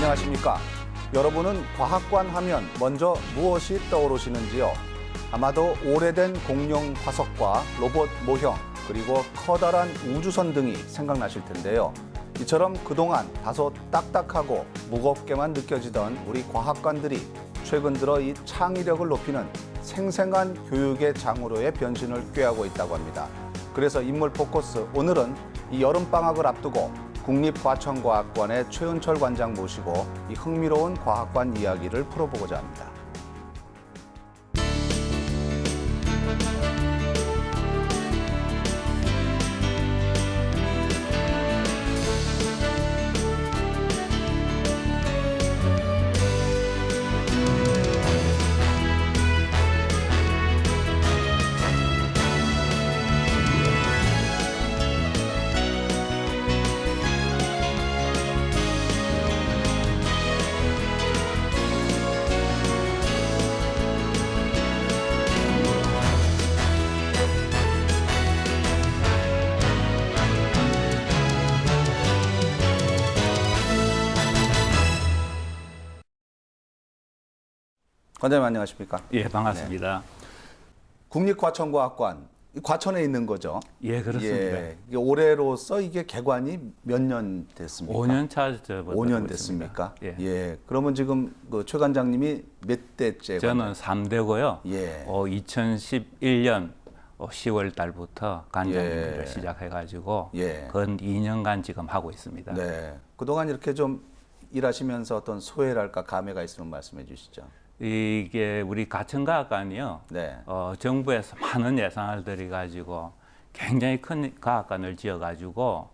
안녕하십니까. 여러분은 과학관 하면 먼저 무엇이 떠오르시는지요? 아마도 오래된 공룡 화석과 로봇 모형, 그리고 커다란 우주선 등이 생각나실 텐데요. 이처럼 그동안 다소 딱딱하고 무겁게만 느껴지던 우리 과학관들이 최근 들어 이 창의력을 높이는 생생한 교육의 장으로의 변신을 꾀하고 있다고 합니다. 그래서 인물 포커스, 오늘은 이 여름방학을 앞두고 국립과천과학관의 최은철 관장 모시고 이 흥미로운 과학관 이야기를 풀어보고자 합니다. 관장님 안녕하십니까? 예, 반갑습니다. 국립과천과학관, 과천에 있는 거죠? 예, 그렇습니다. 예, 이게 올해로서 이게 개관이 몇 년 됐습니까? 5년 차죠. 5년 됐습니까? 예. 예. 그러면 지금 그 최 관장님이 몇 대째? 저는 3대고요. 예. 2011년 10월 달부터 관장님을 예. 시작해가지고 예. 근 2년간 지금 하고 있습니다. 네. 그동안 이렇게 좀 일하시면서 어떤 소회랄까 감회가 있으면 말씀해 주시죠. 이게 우리 가천과학관이요. 네. 정부에서 많은 예산을 들여가지고 굉장히 큰 과학관을 지어가지고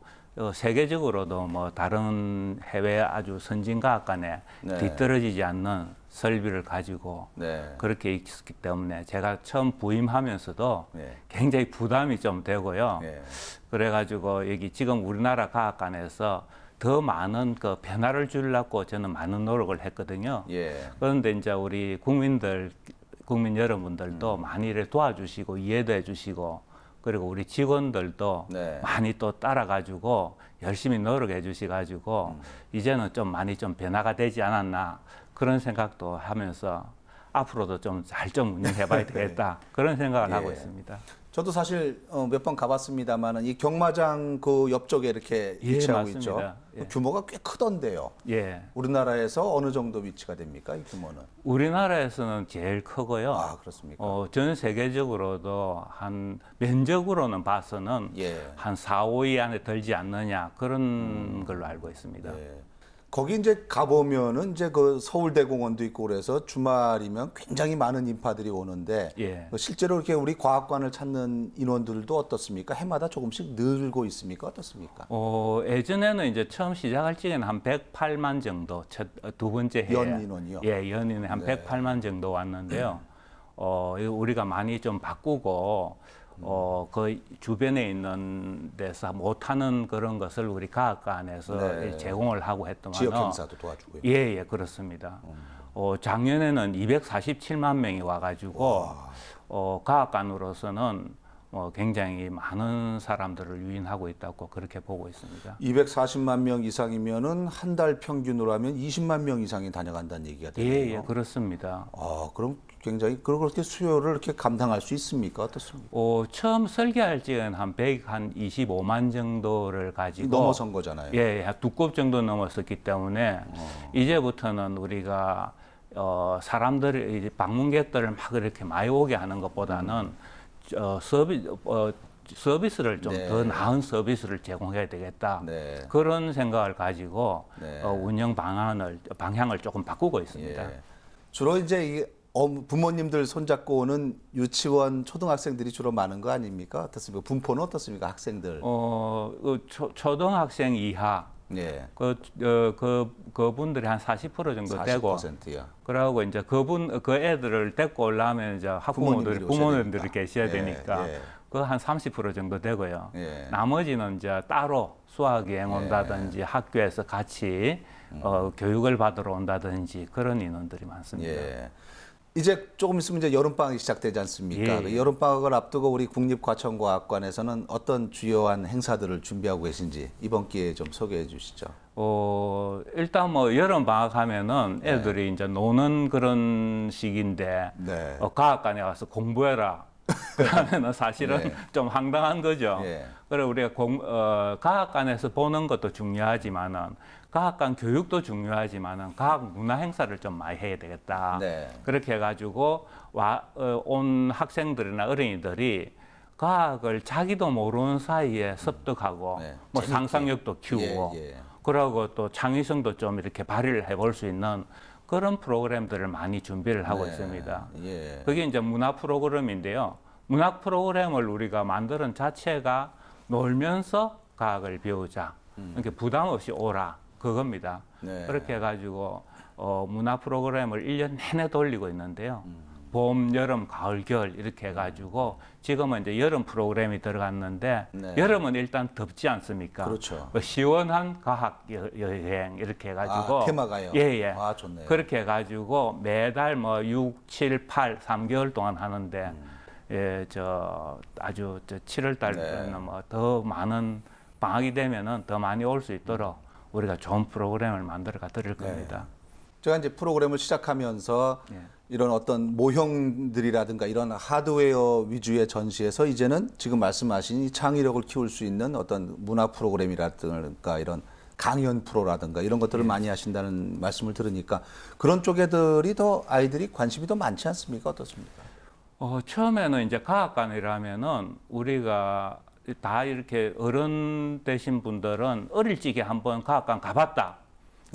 세계적으로도 뭐 다른 해외 아주 선진 과학관에 네. 뒤떨어지지 않는 설비를 가지고 네. 그렇게 있었기 때문에 제가 처음 부임하면서도 네. 굉장히 부담이 좀 되고요. 네. 그래가지고 여기 지금 우리나라 과학관에서 더 많은 그 변화를 주려고 저는 많은 노력을 했거든요. 예. 그런데 이제 우리 국민 여러분들도 많이 이렇게 도와주시고 이해도 해주시고 그리고 우리 직원들도 네. 많이 또 따라가지고 열심히 노력해 주시가지고 이제는 좀 많이 좀 변화가 되지 않았나 그런 생각도 하면서 앞으로도 좀 잘 좀 운영해봐야 되겠다 그런 생각을 예. 하고 있습니다. 저도 사실 몇 번 가봤습니다만은 이 경마장 그 옆쪽에 이렇게 예, 위치하고 맞습니다. 있죠. 예. 규모가 꽤 크던데요. 예, 우리나라에서 어느 정도 위치가 됩니까? 이 규모는? 우리나라에서는 제일 크고요. 아, 그렇습니까? 전 세계적으로도 한 면적으로는 봐서는 예. 한 4, 5위 안에 들지 않느냐 그런 걸로 알고 있습니다. 네. 거기 이제 가보면은 이제 그 서울대공원도 있고 그래서 주말이면 굉장히 많은 인파들이 오는데 예. 실제로 이렇게 우리 과학관을 찾는 인원들도 어떻습니까? 해마다 조금씩 늘고 있습니까? 어떻습니까? 예전에는 이제 처음 시작할 적에는 한 108만 정도, 두 번째 해에. 연 인원이요? 예, 연인에 한 네. 108만 정도 왔는데요. 이거 우리가 많이 좀 바꾸고, 그 주변에 있는 데서 못하는 그런 것을 우리 과학관에서 네. 제공을 하고 했더만. 지역 행사도 도와주고요. 예, 예, 그렇습니다. 작년에는 247만 명이 와가지고, 과학관으로서는 굉장히 많은 사람들을 유인하고 있다고 그렇게 보고 있습니다. 240만 명 이상이면은 한 달 평균으로 하면 20만 명 이상이 다녀간다는 얘기가 되네요. 예, 예, 그렇습니다. 그럼 굉장히 그렇게 수요를 이렇게 감당할 수 있습니까? 어떻습니까? 처음 설계할 적은 한 125만 정도를 가지고 넘어선 거잖아요. 예, 예, 두 급 정도 넘었었기 때문에 이제부터는 우리가 사람들이 이제 방문객들을 막 이렇게 많이 오게 하는 것보다는 서비스를 좀 더 네. 나은 서비스를 제공해야 되겠다. 네. 그런 생각을 가지고 네. 운영 방향을 조금 바꾸고 있습니다. 예. 주로 이제 이 부모님들 손잡고 오는 유치원 초등학생들이 주로 많은 거 아닙니까? 어떻습니까? 분포는 어떻습니까? 학생들. 초등학생 이하 예. 그분들이 한 40% 정도 되고 40%요. 그러고 이제 그 애들을 데리고 올라면 이제 부모님들이 부모님들이 오셔야 계셔야 되니까. 되니까 예. 그 한 30% 정도 되고요. 예. 나머지는 이제 따로 수학여행 온다든지 학교에서 같이 교육을 받으러 온다든지 그런 인원들이 많습니다. 예. 이제 조금 있으면 이제 여름방학이 시작되지 않습니까? 예. 그 여름방학을 앞두고 우리 국립과천과학관에서는 어떤 주요한 행사들을 준비하고 계신지 이번 기회에 좀 소개해 주시죠. 일단 뭐 여름 방학하면은 애들이 이제 노는 그런 시기인데 네. 과학관에 와서 공부해라. 그러면은 사실은 네. 좀 황당한 거죠. 예. 그래 우리가 과학관에서 보는 것도 중요하지만은 과학관 교육도 중요하지만은 과학 문화 행사를 좀 많이 해야 되겠다. 네. 그렇게 해가지고 온 학생들이나 어린이들이 과학을 자기도 모르는 사이에 습득하고 네. 뭐 재밌게. 상상력도 키우고 예, 예. 그러고 또 창의성도 좀 이렇게 발휘를 해볼 수 있는 그런 프로그램들을 많이 준비를 하고 네. 있습니다. 예. 그게 이제 문화 프로그램인데요. 문학 프로그램을 우리가 만드는 자체가 놀면서 과학을 배우자. 이렇게 부담 없이 오라. 그겁니다. 네. 그렇게 해가지고 문화 프로그램을 1년 내내 돌리고 있는데요. 봄, 여름, 가을, 겨울 이렇게 해가지고 지금은 이제 여름 프로그램이 들어갔는데 네. 여름은 일단 덥지 않습니까? 그렇죠. 뭐 시원한 과학 여행 이렇게 해가지고 테마가요? 예예. 아, 좋네요. 그렇게 해가지고 매달 뭐 6, 7, 8, 3개월 동안 하는데 예, 아주 7월 달에는 네. 뭐 더 많은 방학이 되면은 더 많이 올 수 있도록 우리가 좋은 프로그램을 만들어 드릴 겁니다. 제가 이제 프로그램을 시작하면서 예. 이런 어떤 모형들이라든가 이런 하드웨어 위주의 전시에서 이제는 지금 말씀하신 이 창의력을 키울 수 있는 어떤 문화 프로그램이라든가 이런 강연 프로라든가 이런 것들을 많이 하신다는 말씀을 들으니까 그런 쪽에들이 더 아이들이 관심이 더 많지 않습니까? 어떻습니까? 처음에는 이제 과학관이라면은 우리가 다 이렇게 어른 되신 분들은 어릴 적에 한번 과학관 가봤다.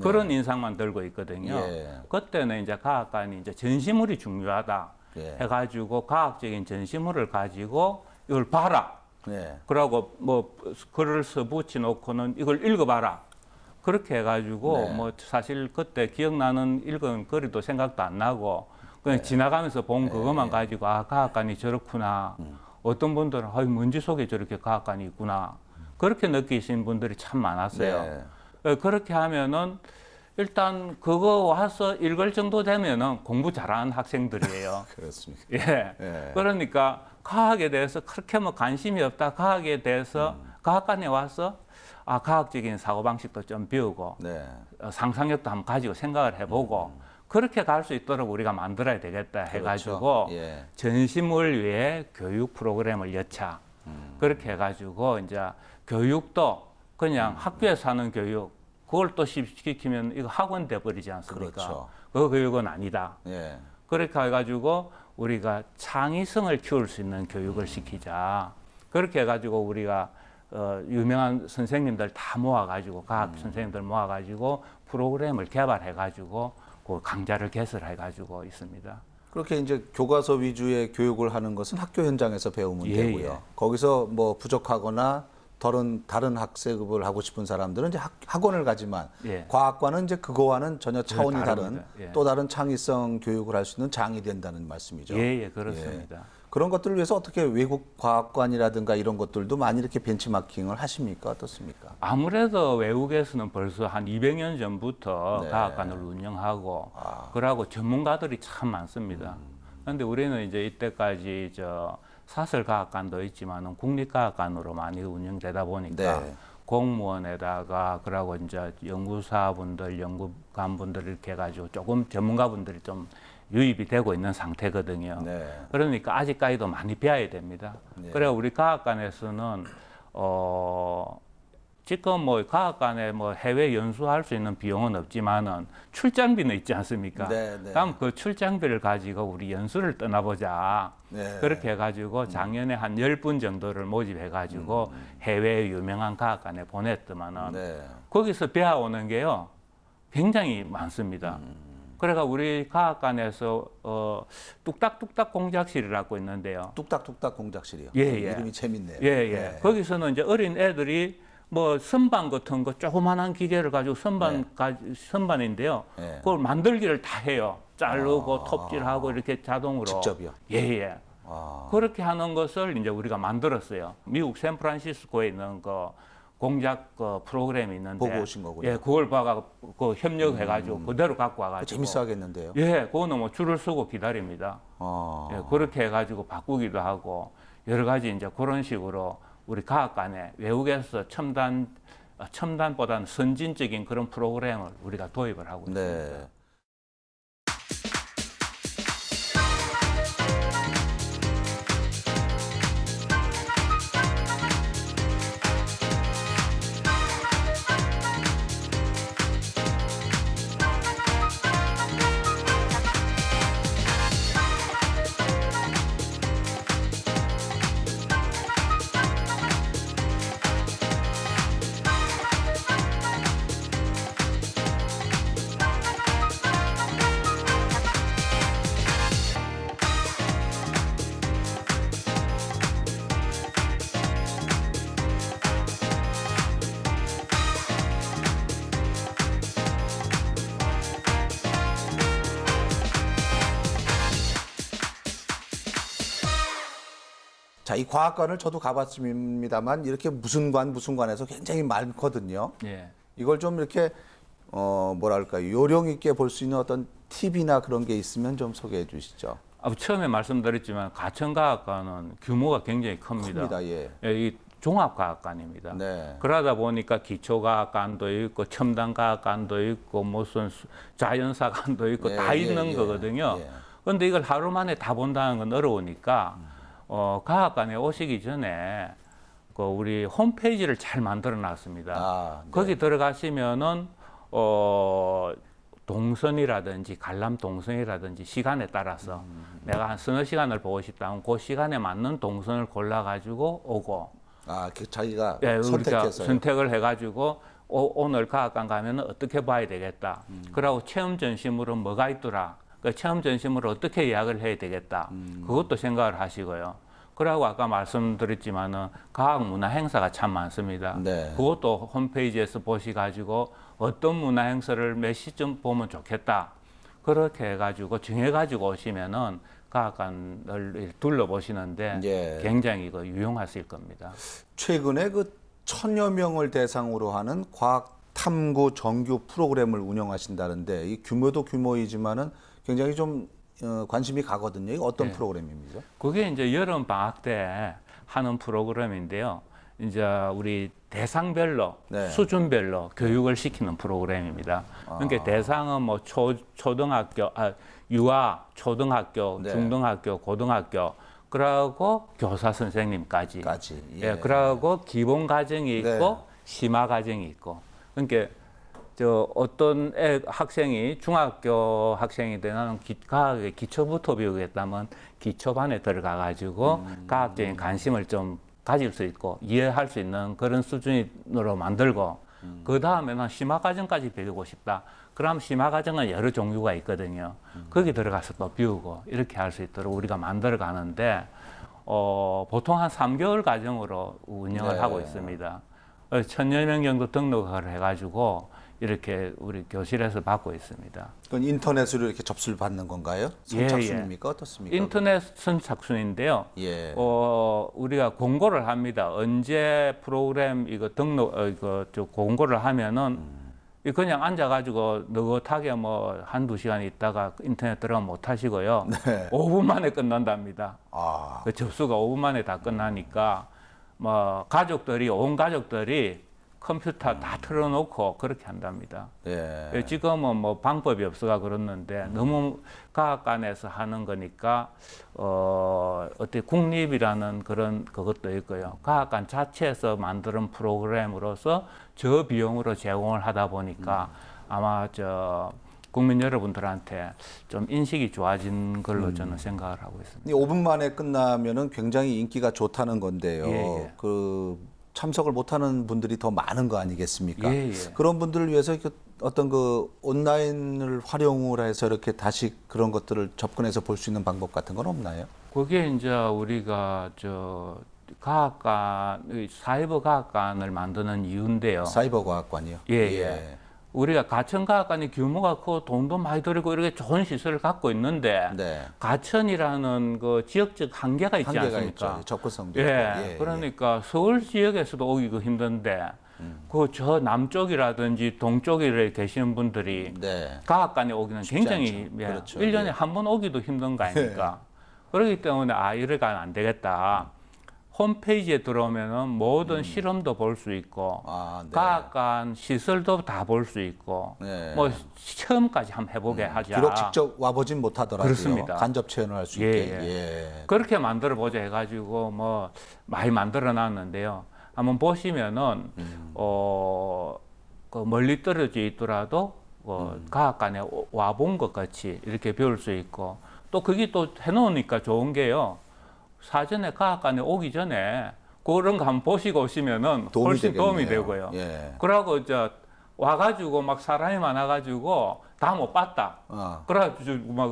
그런 인상만 들고 있거든요. 예. 그때는 이제 과학관이 이제 전시물이 중요하다. 예. 해가지고 과학적인 전시물을 가지고 이걸 봐라. 네. 그러고 뭐 글을 써붙여 놓고는 이걸 읽어봐라. 그렇게 해가지고 네. 뭐 사실 그때 기억나는 읽은 글이도 생각도 안 나고 그냥 지나가면서 본 그것만 가지고 아 과학관이 저렇구나. 어떤 분들은 아이 먼지 속에 저렇게 과학관이 있구나. 그렇게 느끼신 분들이 참 많았어요. 네. 그렇게 하면은 일단 그거 와서 읽을 정도 되면은 공부 잘하는 학생들이에요. 그렇습니다. 예. 예. 그러니까 과학에 대해서 그렇게 뭐 관심이 없다. 과학에 대해서 과학관에 와서 아 과학적인 사고 방식도 좀 배우고 네. 상상력도 한번 가지고 생각을 해보고 그렇게 갈 수 있도록 우리가 만들어야 되겠다 해가지고 그렇죠. 예. 전시물 외에 교육 프로그램을 여차 그렇게 해가지고 이제 교육도 그냥 학교에서 하는 교육 그걸 또 시키면 이거 학원 돼버리지 않습니까? 그렇죠. 그 교육은 아니다. 예. 그렇게 해가지고 우리가 창의성을 키울 수 있는 교육을 시키자. 그렇게 해가지고 우리가 유명한 선생님들 다 모아가지고 과학 선생님들 모아가지고 프로그램을 개발해가지고 그 강좌를 개설해가지고 있습니다. 그렇게 이제 교과서 위주의 교육을 하는 것은 학교 현장에서 배우면 예, 되고요. 예. 거기서 뭐 부족하거나 다른 학습을 하고 싶은 사람들은 이제 학원을 가지만 예. 과학과는 이제 그거와는 전혀 차원이 다른 다릅니다. 예. 또 다른 창의성 교육을 할 수 있는 장이 된다는 말씀이죠. 예, 그렇습니다. 그런 것들을 위해서 어떻게 외국 과학관이라든가 이런 것들도 많이 이렇게 벤치마킹을 하십니까? 어떻습니까? 아무래도 외국에서는 벌써 한 200년 전부터 네. 과학관을 운영하고 그러고 전문가들이 참 많습니다. 그런데 우리는 이제 이때까지 사설과학관도 있지만은 국립과학관으로 많이 운영되다 보니까 네. 공무원에다가 그러고 이제 연구사분들, 연구관분들 이렇게 해가지고 조금 전문가분들이 좀 유입이 되고 있는 상태거든요. 네. 그러니까 아직까지도 많이 배워야 됩니다. 네. 그래 우리 과학관에서는 지금 뭐 과학관에 뭐 해외 연수할 수 있는 비용은 없지만은 출장비는 있지 않습니까? 네, 네. 그럼 그 출장비를 가지고 우리 연수를 떠나보자. 네. 그렇게 해가지고 작년에 한 10분 정도를 모집해가지고 해외 유명한 과학관에 보냈더만은 네. 거기서 배워오는 게요 굉장히 많습니다. 그래가 우리 과학관에서 뚝딱뚝딱 공작실이라고 있는데요. 뚝딱뚝딱 공작실이요. 예, 예. 이름이 재밌네요. 예. 네. 거기서는 이제 어린 애들이 뭐 선반 같은 거 조그만한 기계를 가지고 선반인데요. 네. 그걸 만들기를 다 해요. 자르고 톱질하고 이렇게 자동으로. 직접이요? 예. 아. 그렇게 하는 것을 이제 우리가 만들었어요. 미국 샌프란시스코에 있는 공작 프로그램이 있는데 보고 오신 거군요. 예, 그걸 봐가지고 협력해가지고 그대로 갖고 와가지고 재밌어 하겠는데요. 예, 그거는 뭐 줄을 서고 기다립니다. 아. 예, 그렇게 해가지고 바꾸기도 하고 여러 가지 이제 그런 식으로 우리 과학관에 외국에서 첨단보다는 선진적인 그런 프로그램을 우리가 도입을 하고 있습니다. 네. 자, 이 과학관을 저도 가봤습니다만 이렇게 무슨 관에서 굉장히 많거든요. 예. 이걸 좀 이렇게 뭐랄까요, 요령 있게 볼 수 있는 어떤 팁이나 그런 게 있으면 좀 소개해 주시죠. 처음에 말씀드렸지만 가천과학관은 규모가 굉장히 큽니다. 큽니다. 예. 예, 이 종합과학관입니다. 네. 그러다 보니까 기초과학관도 있고 첨단과학관도 있고 무슨 자연사관도 있고 예, 다 예, 있는 예, 거거든요. 예. 그런데 이걸 하루 만에 다 본다는 건 어려우니까 과학관에 오시기 전에 그 우리 홈페이지를 잘 만들어 놨습니다. 아, 네. 거기 들어가시면은 동선이라든지 관람 동선이라든지 시간에 따라서 내가 한 서너 시간을 보고 싶다면 그 시간에 맞는 동선을 골라 가지고 오고 아, 그 자기가 예, 우리가 선택해서 선택을 해가지고 오늘 과학관 가면은 어떻게 봐야 되겠다. 그러고 체험 전심으로 뭐가 있더라. 그 체험 전심으로 어떻게 예약을 해야 되겠다. 그것도 생각을 하시고요. 그러고 아까 말씀드렸지만은 과학 문화 행사가 참 많습니다. 네. 그것도 홈페이지에서 보시가지고 어떤 문화 행사를 몇 시쯤 보면 좋겠다. 그렇게 해가지고 정해가지고 오시면은 과학관을 둘러보시는데 예. 굉장히 유용하실 겁니다. 최근에 그 1000여 명을 대상으로 하는 과학 탐구 정규 프로그램을 운영하신다는데 이 규모도 규모이지만은 굉장히 좀 관심이 가거든요. 이거 어떤 네. 프로그램입니까? 그게 이제 여름 방학 때 하는 프로그램인데요. 이제 우리 대상별로 네. 수준별로 교육을 시키는 프로그램입니다. 그러니까 대상은 뭐 초등학교, 유아, 초등학교, 네. 중등학교, 고등학교, 그러고 교사 선생님까지. 예, 그러고 기본 과정이 있고 네. 심화 과정이 있고. 그러니까 어떤 학생이 중학교 학생이 되는 과학의 기초부터 배우겠다면 기초반에 들어가 가지고 과학적인 관심을 좀 가질 수 있고 이해할 수 있는 그런 수준으로 만들고 그 다음에는 심화 과정까지 배우고 싶다. 그럼 심화 과정은 여러 종류가 있거든요. 거기 들어가서 또 배우고 이렇게 할 수 있도록 우리가 만들어 가는데 보통 한 3개월 과정으로 운영을 네. 하고 있습니다. 1000여 명 정도 등록을 해가지고 이렇게 우리 교실에서 받고 있습니다. 그건 인터넷으로 이렇게 접수를 받는 건가요? 예, 선착순입니까? 어떻습니까? 인터넷 선착순인데요. 예. 우리가 공고를 합니다. 언제 프로그램 이거 공고를 하면은 그냥 앉아가지고 느긋하게 뭐 한두 시간 있다가 인터넷 들어가면 못 하시고요. 네. 5분 만에 끝난답니다. 아, 그 접수가 5분 만에 다 끝나니까 뭐 온 가족들이 컴퓨터 다 틀어놓고 그렇게 한답니다. 예. 지금은 뭐 방법이 없어가 그렇는데 너무 과학관에서 하는 거니까 어떻게 국립이라는 그런 그것도 있고요. 과학관 자체에서 만드는 프로그램으로서 저 비용으로 제공을 하다 보니까 아마 국민 여러분들한테 좀 인식이 좋아진 걸로 저는 생각을 하고 있습니다. 5분 만에 끝나면은 굉장히 인기가 좋다는 건데요. 예. 그 참석을 못하는 분들이 더 많은 거 아니겠습니까? 예, 예. 그런 분들을 위해서 어떤 그 온라인을 활용을 해서 이렇게 다시 그런 것들을 접근해서 볼 수 있는 방법 같은 건 없나요? 그게 이제 우리가 과학관, 사이버 과학관을 만드는 이유인데요. 사이버 과학관이요. 예. 우리가 가천과학관이 규모가 크고 돈도 많이 들이고 이렇게 좋은 시설을 갖고 있는데 네. 가천이라는 그 지역적 한계가 있지 한계가 않습니까? 있죠. 접근성도 예. 있고. 그러니까 서울 지역에서도 오기가 힘든데 그 저 남쪽이라든지 동쪽에 계시는 분들이 네. 과학관에 오기는 굉장히 않죠. 그렇죠. 1년에 예. 한 번 오기도 힘든 거 아닙니까? 그렇기 때문에 이래가 안 되겠다. 홈페이지에 들어오면은 모든 실험도 볼 수 있고 아, 네. 과학관 시설도 다 볼 수 있고 네. 뭐 체험까지 한번 해보게 하자. 비록 직접 와보진 못하더라도요. 그렇습니다. 간접 체험을 할 수 예, 있게. 예. 예. 그렇게 만들어 보자 해가지고 뭐 많이 만들어 놨는데요. 한번 보시면은 그 멀리 떨어져 있더라도 과학관에 와본 것 같이 이렇게 배울 수 있고 또 그게 또 해놓으니까 좋은 게요. 사전에 과학관에 오기 전에 그런 거 한번 보시고 오시면은 훨씬 도움이 되고요. 예. 그러고 와가지고 막 사람이 많아가지고 다 못 봤다. 그래가지고 막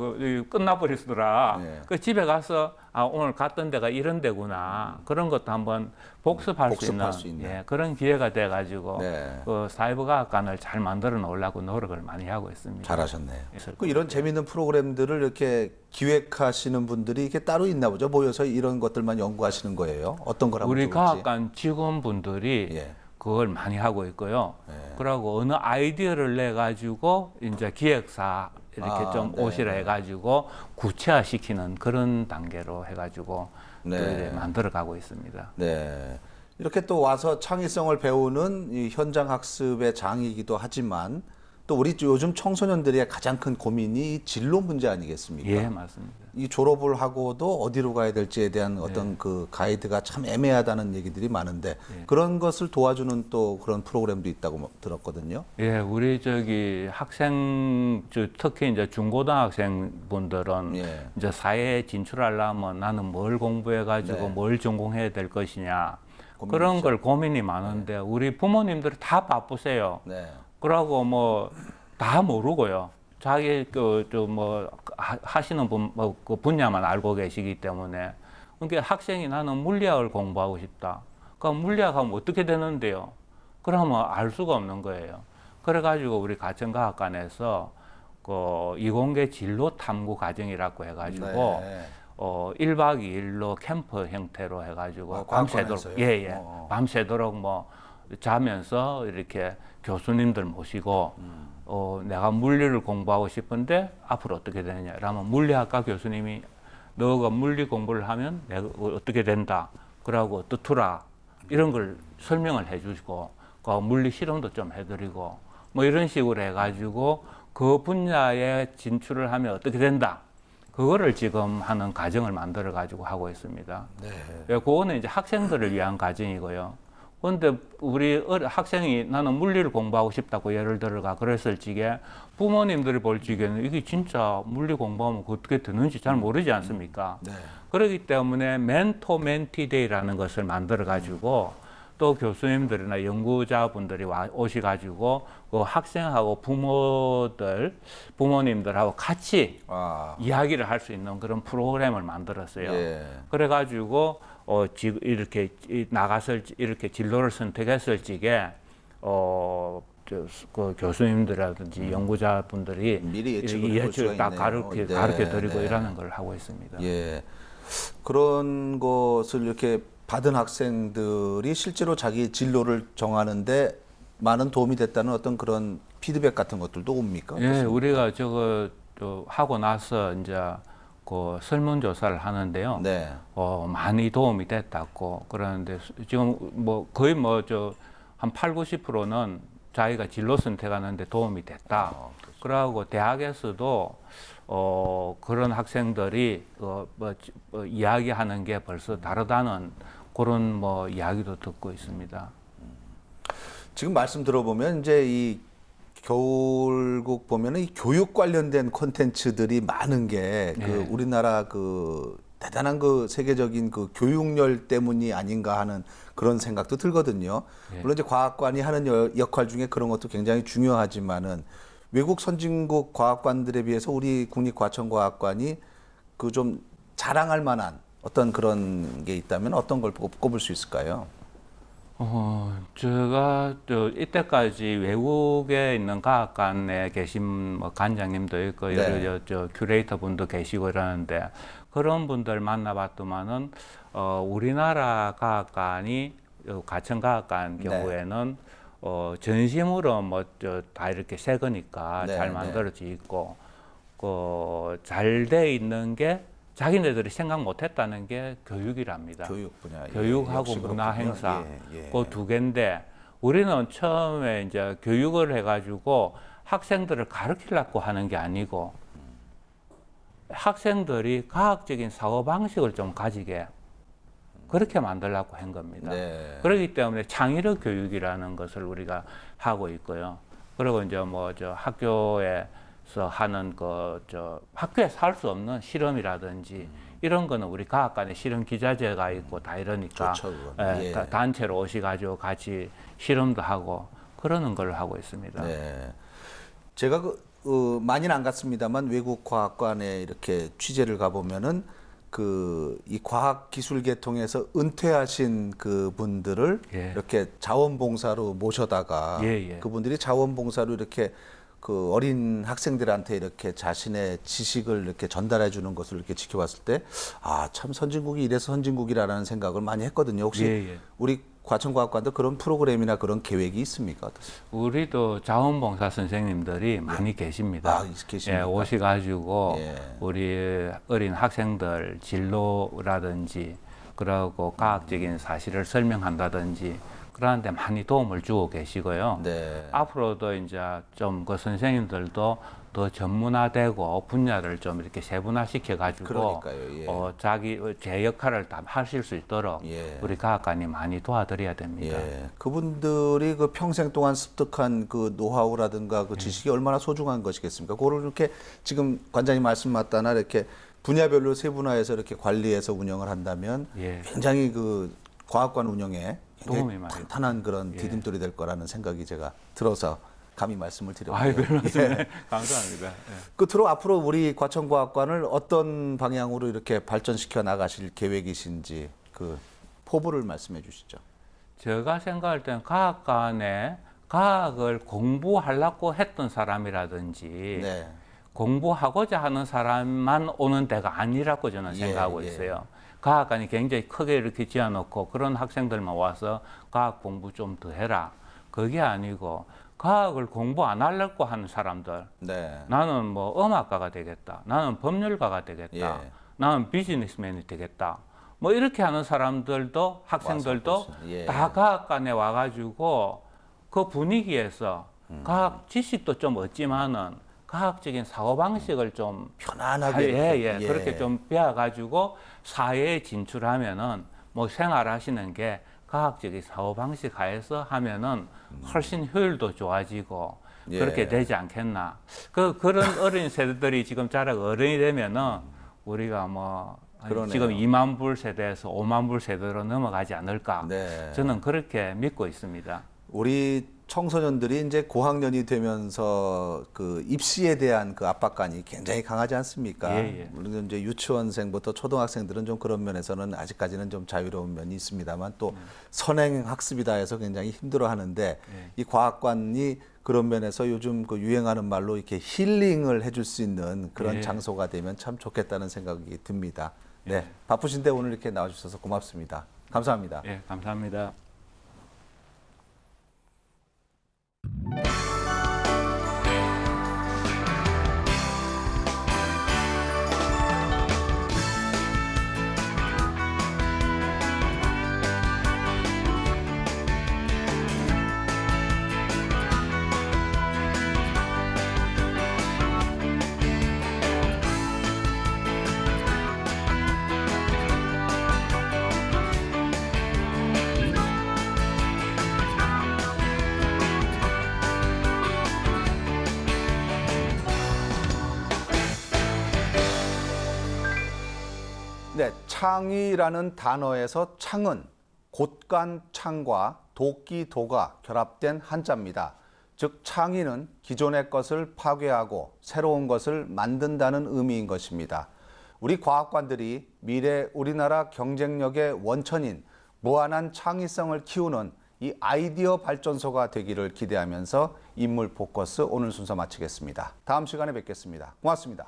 끝나버리더라. 예. 그 집에 가서 오늘 갔던 데가 이런 데구나. 그런 것도 한번 복습할 수 있는 예, 그런 기회가 돼가지고 네. 그 사이버과학관을 잘 만들어 놓으려고 노력을 많이 하고 있습니다. 잘하셨네요. 그래서 그 이런 재미있는 프로그램들을 이렇게 기획하시는 분들이 이렇게 따로 있나 보죠. 모여서 이런 것들만 연구하시는 거예요. 어떤 거라고 우리 좋을지. 과학관 직원분들이 예. 그걸 많이 하고 있고요. 네. 그러고 어느 아이디어를 내 가지고 이제 기획사 이렇게 좀 네, 오시라 네. 해가지고 구체화시키는 그런 단계로 해가지고 네. 또 이제 만들어가고 있습니다. 네. 이렇게 또 와서 창의성을 배우는 이 현장 학습의 장이기도 하지만 또 우리 요즘 청소년들의 가장 큰 고민이 진로 문제 아니겠습니까? 예, 맞습니다. 이 졸업을 하고도 어디로 가야 될지에 대한 어떤 그 가이드가 참 애매하다는 얘기들이 많은데 그런 것을 도와주는 또 그런 프로그램도 있다고 들었거든요. 예, 우리 학생, 특히 이제 중고등학생 분들은 예. 이제 사회에 진출하려면 나는 뭘 공부해가지고 네. 뭘 전공해야 될 것이냐. 고민이죠. 그런 걸 고민이 많은데 우리 부모님들이 다 바쁘세요. 네. 그러고 뭐 다 모르고요. 자기 하시는 그 분야만 알고 계시기 때문에 그러니까 학생이 나는 물리학을 공부하고 싶다. 그럼 물리학하면 어떻게 되는데요? 그러면 알 수가 없는 거예요. 그래가지고 우리 가천과학관에서 그 이공계 진로 탐구 과정이라고 해가지고 네. 1박 2일로 캠프 형태로 해가지고 과학관에서요? 밤새도록 밤새도록 뭐 자면서 이렇게 교수님들 모시고 내가 물리를 공부하고 싶은데 앞으로 어떻게 되느냐 그러면 물리학과 교수님이 너가 물리 공부를 하면 내가 어떻게 된다 그러고 어떻더라 이런 걸 설명을 해주시고 그 물리 실험도 좀 해드리고 뭐 이런 식으로 해가지고 그 분야에 진출을 하면 어떻게 된다 그거를 지금 하는 과정을 만들어 가지고 하고 있습니다. 네. 그거는 이제 학생들을 위한 과정이고요. 그런데 우리 학생이 나는 물리를 공부하고 싶다고 예를 들어가 그랬을 적에 부모님들이 볼 적에는 이게 진짜 물리 공부하면 어떻게 되는지 잘 모르지 않습니까? 네. 그렇기 때문에 멘토 멘티 데이라는 것을 만들어 가지고 또 교수님들이나 연구자분들이 오셔가지고 그 학생하고 부모님들하고 같이 이야기를 할 수 있는 그런 프로그램을 만들었어요. 예. 그래가지고 지금 이렇게 이렇게 진로를 선택했을 적에 그 교수님들이라든지 연구자분들이 미리 예측을 해볼 수가 다 있네요. 가르쳐 드리고 네. 이러는 걸 하고 있습니다. 예. 그런 것을 이렇게 받은 학생들이 실제로 자기 진로를 정하는데 많은 도움이 됐다는 어떤 그런 피드백 같은 것들도 옵니까? 예, 우리가 하고 나서 이제 그 설문조사를 하는데요. 네. 많이 도움이 됐다고 그러는데 지금 뭐 거의 한 8, 90%는 자기가 진로 선택하는데 도움이 됐다. 그러고 대학에서도 그런 학생들이 이야기하는 게 벌써 다르다는 그런 뭐 이야기도 듣고 있습니다. 지금 말씀 들어보면 이제 이 결국 보면은 이 교육 관련된 콘텐츠들이 많은 게 그 우리나라 그 대단한 그 세계적인 그 교육열 때문이 아닌가 하는 그런 생각도 들거든요. 물론 이제 과학관이 하는 역할 중에 그런 것도 굉장히 중요하지만은 외국 선진국 과학관들에 비해서 우리 국립과천과학관이 그 좀 자랑할 만한 어떤 그런 게 있다면 어떤 걸 꼽을 수 있을까요? 제가 이때까지 외국에 있는 과학관에 계신 뭐 관장님도 있고 네. 큐레이터 분도 계시고 이러는데 그런 분들 만나봤더만은 우리나라 과학관이 과천과학관 경우에는 전심으로 뭐 다 이렇게 새 거니까 네, 잘 네. 만들어져 있고 잘 돼 있는 게 자기네들이 생각 못했다는 게 교육이랍니다. 교육 분야. 교육하고 역시 문화 그렇군요. 행사 예. 그 두 개인데 우리는 처음에 이제 교육을 해가지고 학생들을 가르치려고 하는 게 아니고 학생들이 과학적인 사고 방식을 좀 가지게 그렇게 만들려고 한 겁니다. 네. 그렇기 때문에 창의력 교육이라는 것을 우리가 하고 있고요. 그리고 이제 뭐 저 학교에서 하는 학교에서 할 수 없는 실험이라든지 이런 거는 우리 과학관에 실험 기자재가 있고 다 이러니까 좋죠, 그건. 예. 단체로 오셔가지고 같이 실험도 하고 그러는 걸 하고 있습니다. 네. 제가 많이는 안 갔습니다만 외국 과학관에 이렇게 취재를 가보면은 이 과학기술계통에서 은퇴하신 그 분들을 예. 이렇게 자원봉사로 모셔다가 예. 그분들이 자원봉사로 이렇게 그 어린 학생들한테 이렇게 자신의 지식을 이렇게 전달해 주는 것을 이렇게 지켜봤을 때 참 선진국이 이래서 선진국이라는 생각을 많이 했거든요. 혹시 예. 우리 과천과학관도 그런 프로그램이나 그런 계획이 있습니까? 우리도 자원봉사 선생님들이 많이 계십니다. 계십니까? 예, 오셔가지고 예. 우리 어린 학생들 진로라든지 그러고 과학적인 사실을 설명한다든지 그러는데 많이 도움을 주고 계시고요. 네. 앞으로도 이제 좀 그 선생님들도 더 전문화되고 분야를 좀 이렇게 세분화시켜 가지고 그러니까요. 예. 제 역할을 다 하실 수 있도록 예. 우리 과학관이 많이 도와드려야 됩니다. 예. 그분들이 그 평생 동안 습득한 그 노하우라든가 그 지식이 얼마나 소중한 것이겠습니까? 그거를 이렇게 지금 관장님 말씀 맞다나 이렇게 분야별로 세분화해서 이렇게 관리해서 운영을 한다면 예. 굉장히 그 과학관 운영에 도움이 굉장히 많이 탄탄한 그런 예. 디딤돌이 될 거라는 생각이 제가 들어서 감히 말씀을 아이, 드렸고요. 별 말씀 감사합니다. 예. 끝으로 앞으로 우리 과천과학관을 어떤 방향으로 이렇게 발전시켜 나가실 계획이신지 그 포부를 말씀해 주시죠. 제가 생각할 때는 과학관에 과학을 공부하려고 했던 사람이라든지 네. 공부하고자 하는 사람만 오는 데가 아니라고 저는 생각하고 예. 있어요. 과학관이 굉장히 크게 이렇게 지어놓고 그런 학생들만 와서 과학 공부 좀 더 해라. 그게 아니고 과학을 공부 안 하려고 하는 사람들. 네. 나는 뭐 음악가가 되겠다. 나는 법률가가 되겠다. 예. 나는 비즈니스맨이 되겠다. 뭐 이렇게 하는 사람들도 학생들도 예. 다 과학관에 와가지고 그 분위기에서 과학 지식도 좀 얻지만은 과학적인 사고 방식을 좀 편안하게 그렇게 좀 배워가지고 사회에 진출하면은 뭐 생활하시는 게 과학적인 사고 방식 하에서 하면은 훨씬 효율도 좋아지고 예. 그렇게 되지 않겠나. 그런 어린 세대들이 지금 자라고 어른이 되면은 우리가 뭐 그러네요. 지금 2만 불 세대에서 5만 불 세대로 넘어가지 않을까. 네. 저는 그렇게 믿고 있습니다. 우리 청소년들이 이제 고학년이 되면서 그 입시에 대한 그 압박감이 굉장히 강하지 않습니까? 예. 물론 이제 유치원생부터 초등학생들은 좀 그런 면에서는 아직까지는 좀 자유로운 면이 있습니다만 또 선행 학습이다 해서 굉장히 힘들어하는데 이 과학관이 그런 면에서 요즘 그 유행하는 말로 이렇게 힐링을 해줄 수 있는 그런 예. 장소가 되면 참 좋겠다는 생각이 듭니다. 네, 바쁘신데 오늘 이렇게 나와주셔서 고맙습니다. 감사합니다. 예, 감사합니다. 네, 창의라는 단어에서 창은 곳간창과 도끼도가 결합된 한자입니다. 즉 창의는 기존의 것을 파괴하고 새로운 것을 만든다는 의미인 것입니다. 우리 과학관들이 미래 우리나라 경쟁력의 원천인 무한한 창의성을 키우는 이 아이디어 발전소가 되기를 기대하면서 인물 포커스 오늘 순서 마치겠습니다. 다음 시간에 뵙겠습니다. 고맙습니다.